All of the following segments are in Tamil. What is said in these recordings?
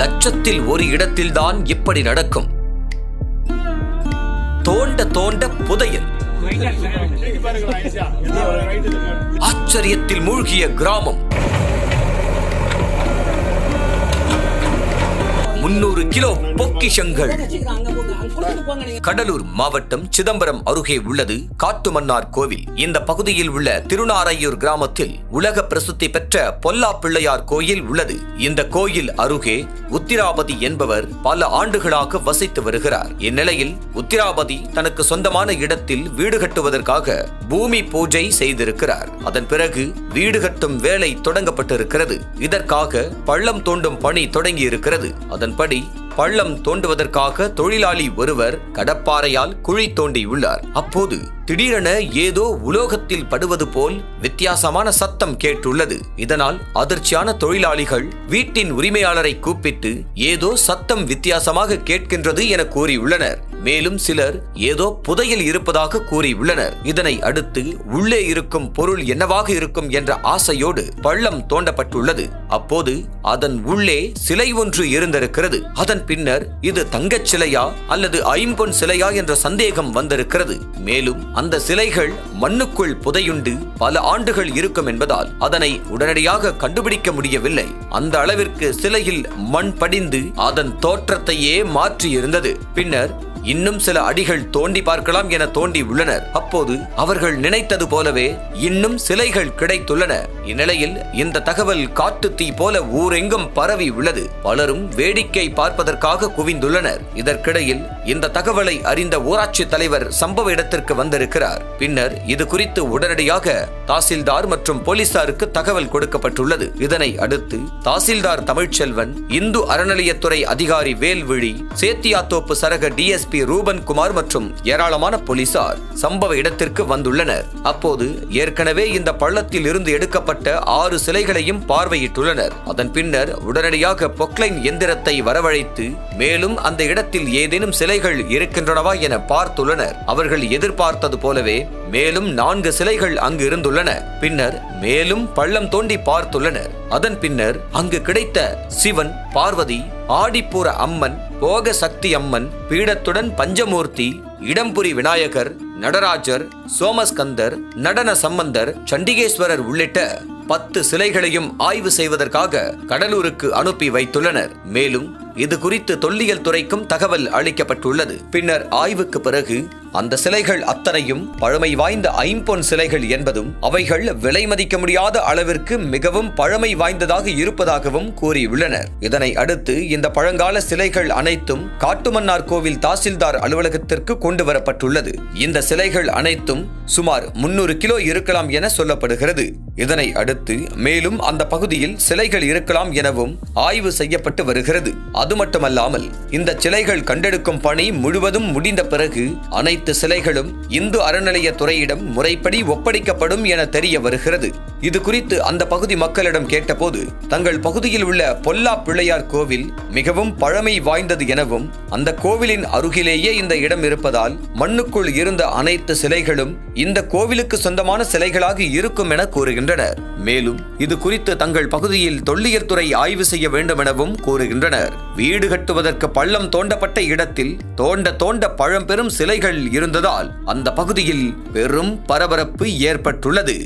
லட்சத்தில் ஒரு இடத்தில்தான் இப்படி நடக்கும். தோண்ட தோண்ட புதையல். ஆச்சரியத்தில் மூழ்கிய கிராமம். 300 கிலோ பொக்கிஷங்கள். கடலூர் மாவட்டம் சிதம்பரம் அருகே உள்ளது காட்டுமன்னார் கோவில். இந்த பகுதியில் உள்ள திருநாரையூர் கிராமத்தில் உலக பிரசித்தி பெற்ற பொல்லா பிள்ளையார் கோயில் உள்ளது. இந்த கோயில் அருகே உத்திராபதி என்பவர் பல ஆண்டுகளாக வசித்து வருகிறார். இந்நிலையில் உத்திராபதி தனக்கு சொந்தமான இடத்தில் வீடு கட்டுவதற்காக பூமி பூஜை செய்திருக்கிறார். அதன் பிறகு வீடு கட்டும் வேலை தொடங்கப்பட்டிருக்கிறது. இதற்காக பள்ளம் தோண்டும் பணி தொடங்கி இருக்கிறது. அதன்படி பள்ளம் தோண்டுவதற்காக தொழிலாளி ஒருவர் கடப்பாறையால் குழி தோண்டியுள்ளார். அப்போது திடீரென ஏதோ உலோகத்தில் படுவது போல் வித்தியாசமான சத்தம் கேட்டுள்ளது. இதனால் அதிர்ச்சியான தொழிலாளிகள் வீட்டின் உரிமையாளரை கூப்பிட்டு ஏதோ சத்தம் வித்தியாசமாக கேட்கின்றது என கூறியுள்ளனர். மேலும் சிலர் ஏதோ புதையல் இருப்பதாக கூறியுள்ளனர். இதனை அடுத்து உள்ளே இருக்கும் பொருள் என்னவாக இருக்கும் என்ற ஆசையோடு பள்ளம் தோண்டப்பட்டுள்ளது. அப்போது அதன் உள்ளே சிலை ஒன்று இருந்திருக்கிறது. அதன் பின்னர் இது தங்கச் சிலையா அல்லது ஐம்பொன் சிலையா என்ற சந்தேகம் வந்திருக்கிறது. மேலும் அந்த சிலைகள் மண்ணுக்குள் புதையுண்டு பல ஆண்டுகள் இருக்கும் என்பதால் அதனை உடனடியாக கண்டுபிடிக்க முடியவில்லை. அந்த அளவிற்கு சிலையில் மண் படிந்து அதன் தோற்றத்தையே மாற்றி இருந்தது. பின்னர் இன்னும் சில அடிகள் தோண்டி பார்க்கலாம் என தோண்டி உள்ளனர். அப்போது அவர்கள் நினைத்தது போலவே இன்னும் சிலைகள் கிடைத்துள்ளன. இந்நிலையில் இந்த தகவல் காட்டு தீ போல ஊரெங்கும் பரவி உள்ளது. பலரும் வேடிக்கை பார்ப்பதற்காக குவிந்துள்ளனர். இதற்கிடையில் இந்த தகவலை அறிந்த ஊராட்சி தலைவர் சம்பவ இடத்திற்கு வந்திருக்கிறார். பின்னர் இது குறித்து உடனடியாக தாசில்தார் மற்றும் போலீசாருக்கு தகவல் கொடுக்கப்பட்டுள்ளது. இதனை அடுத்து தாசில்தார் தமிழ்ச்செல்வன், இந்து அறநிலையத்துறை அதிகாரி வேல்விழி, சேத்தியாத்தோப்பு சரக டிஎஸ்பி ரூபன் குமார் மற்றும் ஏராளமான போலீசார் சம்பவ இடத்திற்கு வந்துள்ளனர். அப்போது ஏற்கனவே இந்த பள்ளத்தில் இருந்து எடுக்கப்பட்ட 6 சிலைகளையும் பார்வையிட்டுள்ளனர். அதன் பின்னர் உடனடியாக பொக்லைன் எந்திரத்தை வரவழைத்து மேலும் அந்த இடத்தில் ஏதேனும் சிலைகள் இருக்கின்றனவா என பார்த்துள்ளனர். அவர்கள் எதிர்பார்த்தது போலவே மேலும் 4 சிலைகள் அங்கு இருந்துள்ளன. பின்னர் மேலும் பள்ளம் தோண்டி பார்த்துள்ளனர். அதன் பின்னர் அங்கு கிடைத்த சிவன், பார்வதி, ஆடிப்பூர அம்மன், போக சக்தி அம்மன், பீடத்துடன் பஞ்சமூர்த்தி, இடம்புரி விநாயகர், நடராஜர், சோமஸ்கந்தர், நடன சம்பந்தர், சண்டிகேஸ்வரர் உள்ளிட்ட 10 சிலைகளையும் ஆய்வு செய்வதற்காக கடலூருக்கு அனுப்பி வைத்துள்ளனர். மேலும் இது குறித்து தொல்லியல் துறைக்கும் தகவல் அளிக்கப்பட்டுள்ளது. பின்னர் ஆய்வுக்கு பிறகு அந்த சிலைகள் அத்தனையும் பழமை வாய்ந்த ஐம்பொன் சிலைகள் என்பதும் அவைகள் விலை மதிக்க முடியாத அளவிற்கு மிகவும் பழமை வாய்ந்ததாக இருப்பதாகவும் கூறியுள்ளனர். இதனை அடுத்து இந்த பழங்கால சிலைகள் அனைத்தும் காட்டுமன்னார் கோவில் தாசில்தார் அலுவலகத்திற்கு கொண்டு வரப்பட்டுள்ளது. இந்த சிலைகள் அனைத்தும் சுமார் 300 கிலோ இருக்கலாம் என சொல்லப்படுகிறது. இதனை அடுத்து மேலும் அந்த பகுதியில் சிலைகள் இருக்கலாம் எனவும் ஆய்வு செய்யப்பட்டு வருகிறது. அது மட்டுமல்லாமல் இந்த சிலைகள் கண்டெடுக்கும் பணி முழுவதும் முடிந்த பிறகு அனைத்து சிலைகளும் இந்து அறநிலையத்துறையிடம் முறைப்படி ஒப்படைக்கப்படும் என தெரிய வருகிறது. இது குறித்து அந்த பகுதி மக்களிடம் கேட்டபோது தங்கள் பகுதியில் உள்ள பொல்லா பிள்ளையார் கோவில் மிகவும் பழமை வாய்ந்தது எனவும் அந்த கோவிலின் அருகிலேயே இந்த இடம் இருப்பதால் மண்ணுக்குள் இருந்த அனைத்து சிலைகளும் இந்த கோவிலுக்கு சொந்தமான சிலைகளாக இருக்கும் என கூறுகின்றனர். மேலும் இது குறித்து தங்கள் பகுதியில் தொல்லியல் துறை ஆய்வு செய்ய வேண்டும் எனவும் கூறுகின்றனர். வீடு கட்டுவதற்கு பள்ளம் தோண்டப்பட்ட இடத்தில் தோண்ட தோண்ட பழம்பெரும் சிலைகள் இருந்ததால் அந்த பகுதியில் பெரும் பரபரப்பு ஏற்பட்டுள்ளது.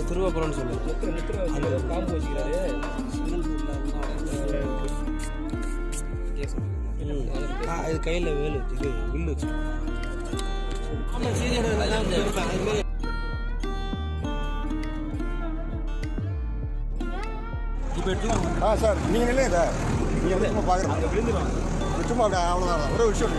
திருவாபுரம் சொல்லு அந்த காம்பு வச்சுக்கிறாரு. இது கையில் வேலு இது வில்லு வச்சு இப்போ எடுத்துக்கலாம். சார் நீங்கள் இல்லையா சார், நீங்கள் வந்து சும்மா பார்க்குறேன், அங்கே விழுந்துடும் சும்மா அப்படி அவ்வளோதான் ஒரே விஷயம்.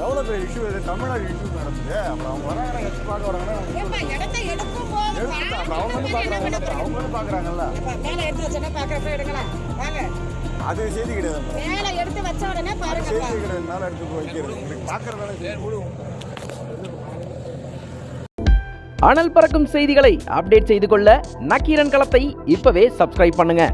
எவ்வளோ பெரிய இஷ்யூ இது தமிழ்நாடு இஷ்யூ நடக்குது. அப்புறம் அவங்க வராங்க எடுத்து பார்க்க வராங்கன்னா அப்புறம் அவங்க வந்து பார்க்குறாங்கல்ல, அப்புறம் அவங்க வந்து பார்க்குறாங்கல்ல. அது செய்தி கிடையாது, செய்தி கிடையாது. மேலே எடுத்து போய் வைக்கிறது உங்களுக்கு பார்க்குறதால அனல் பறக்கும் செய்திகளை அப்டேட் செய்து கொள்ள நக்கீரன் களத்தை இப்பவே சப்ஸ்கிரைப் பண்ணுங்க.